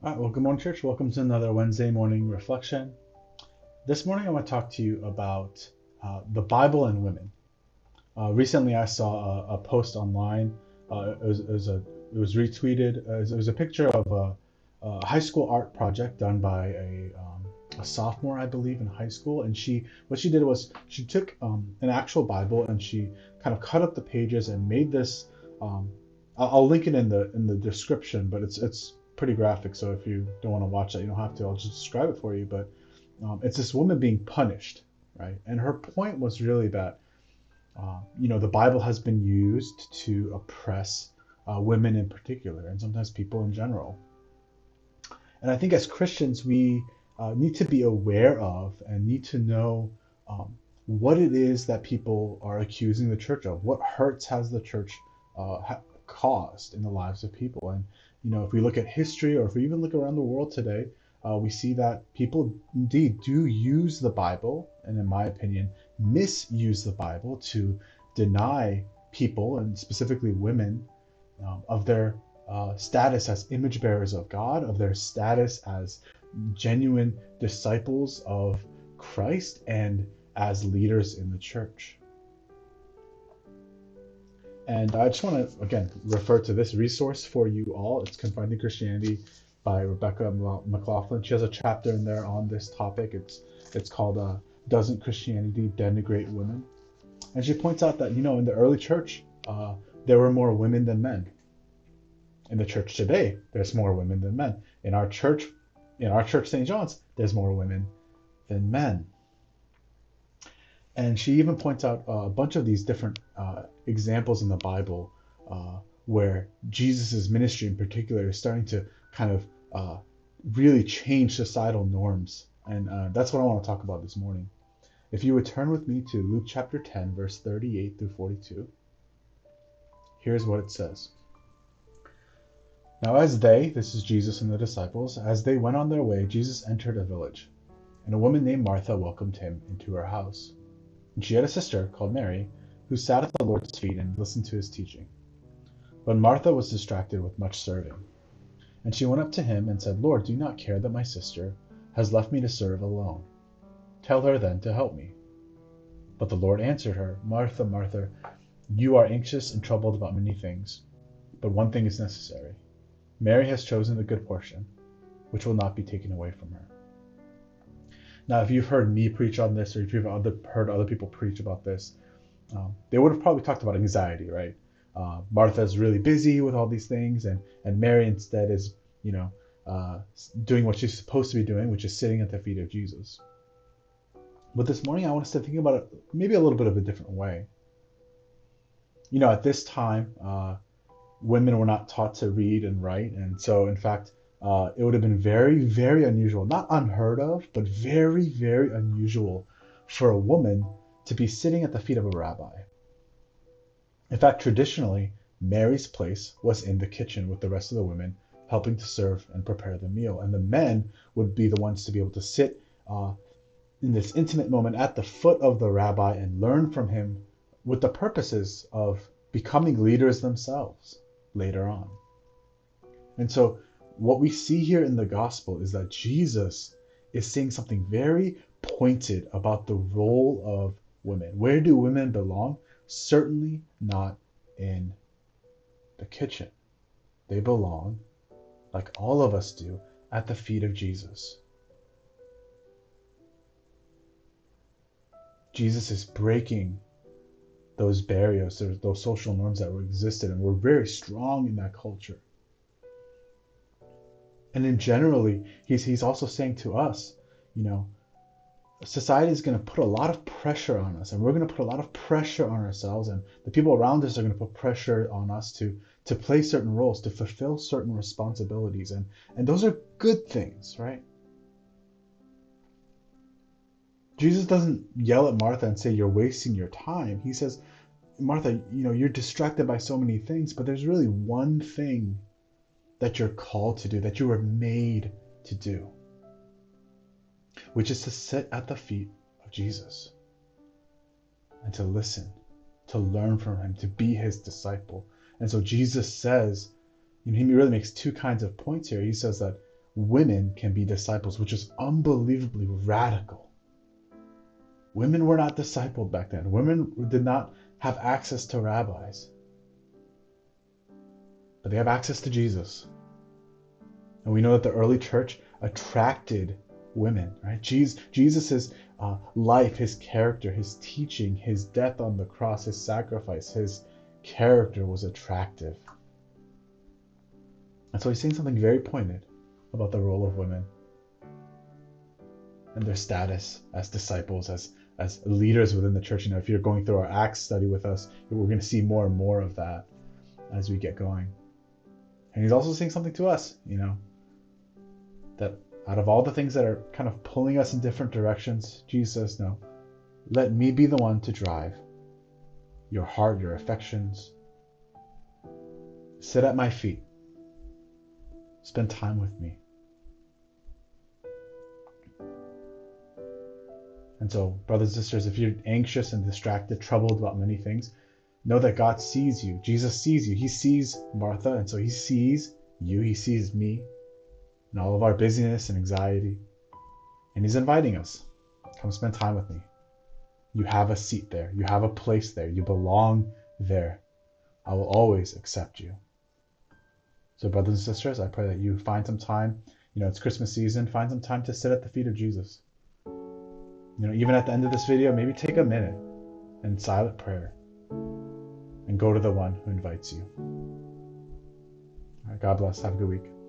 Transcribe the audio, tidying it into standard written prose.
All right, well, good morning, church. Welcome to another Wednesday morning reflection. This morning, I want to talk to you about the Bible and women. Recently, I saw a post online. It was retweeted. It was a picture of a high school art project done by a sophomore, I believe, in high school. And what she did was she took an actual Bible and she kind of cut up the pages and made this. I'll link it in the description, but it's pretty graphic. So if you don't want to watch that, you don't have to. I'll just describe it for you. But it's this woman being punished, right? And her point was really that the Bible has been used to oppress women in particular, and sometimes people in general. And I think as Christians, we need to be aware of and need to know what it is that people are accusing the church of. What hurts has the church caused in the lives of people? And if we look at history, or if we even look around the world today, we see that people indeed do use the Bible, and in my opinion, misuse the Bible to deny people, and specifically women, of their status as image bearers of God, of their status as genuine disciples of Christ, and as leaders in the church. And I just want to, again, refer to this resource for you all. It's Confronting Christianity by Rebecca McLaughlin. She has a chapter in there on this topic. It's called Doesn't Christianity Denigrate Women? And she points out that, in the early church, there were more women than men. In the church today, there's more women than men. In our church, St. John's, there's more women than men. And she even points out a bunch of these different examples in the Bible where Jesus' ministry in particular is starting to kind of really change societal norms. And that's what I want to talk about this morning. If you would turn with me to Luke chapter 10, verse 38 through 42, here's what it says. Now this is Jesus and the disciples, as they went on their way, Jesus entered a village, and a woman named Martha welcomed him into her house. And she had a sister called Mary, who sat at the Lord's feet and listened to his teaching. But Martha was distracted with much serving. And she went up to him and said, Lord, do you not care that my sister has left me to serve alone? Tell her then to help me. But the Lord answered her, Martha, Martha, you are anxious and troubled about many things, but one thing is necessary. Mary has chosen the good portion, which will not be taken away from her. Now, if you've heard me preach on this, or if you've heard other people preach about this, they would have probably talked about anxiety, right? Martha's really busy with all these things, and Mary instead is, doing what she's supposed to be doing, which is sitting at the feet of Jesus. But this morning, I want us to think about it maybe a little bit of a different way. At this time, women were not taught to read and write, and so, in fact, it would have been very, very unusual, not unheard of, but very, very unusual for a woman to be sitting at the feet of a rabbi. In fact, traditionally, Mary's place was in the kitchen with the rest of the women, helping to serve and prepare the meal. And the men would be the ones to be able to sit in this intimate moment at the foot of the rabbi and learn from him with the purposes of becoming leaders themselves later on. And so what we see here in the gospel is that Jesus is saying something very pointed about the role of women. Where do women belong? Certainly not in the kitchen. They belong, like all of us do, at the feet of Jesus. Jesus is breaking those barriers, those social norms that were existed, and were very strong in that culture. And then generally, he's also saying to us, society is going to put a lot of pressure on us, and we're going to put a lot of pressure on ourselves, and the people around us are going to put pressure on us to play certain roles, to fulfill certain responsibilities, and those are good things, right? Jesus doesn't yell at Martha and say, you're wasting your time. He says, Martha, you're distracted by so many things, but there's really one thing that you're called to do, that you were made to do, which is to sit at the feet of Jesus and to listen, to learn from him, to be his disciple. And so Jesus says, he really makes two kinds of points here. He says that women can be disciples, which is unbelievably radical. Women were not discipled back then. Women did not have access to rabbis, but they have access to Jesus. And we know that the early church attracted women, right? Jesus's life, his character, his teaching, his death on the cross, his sacrifice, his character was attractive. And so he's saying something very pointed about the role of women and their status as disciples, as leaders within the church. If you're going through our Acts study with us, we're going to see more and more of that as we get going. And he's also saying something to us, that out of all the things that are kind of pulling us in different directions, Jesus says, no, let me be the one to drive your heart, your affections. Sit at my feet. Spend time with me. And so, brothers and sisters, if you're anxious and distracted, troubled about many things, know that God sees you. Jesus sees you. He sees Martha, and so he sees you. He sees me and all of our busyness and anxiety. And he's inviting us. Come spend time with me. You have a seat there. You have a place there. You belong there. I will always accept you. So brothers and sisters, I pray that you find some time, it's Christmas season, find some time to sit at the feet of Jesus. Even at the end of this video, maybe take a minute in silent prayer and go to the one who invites you. All right, God bless. Have a good week.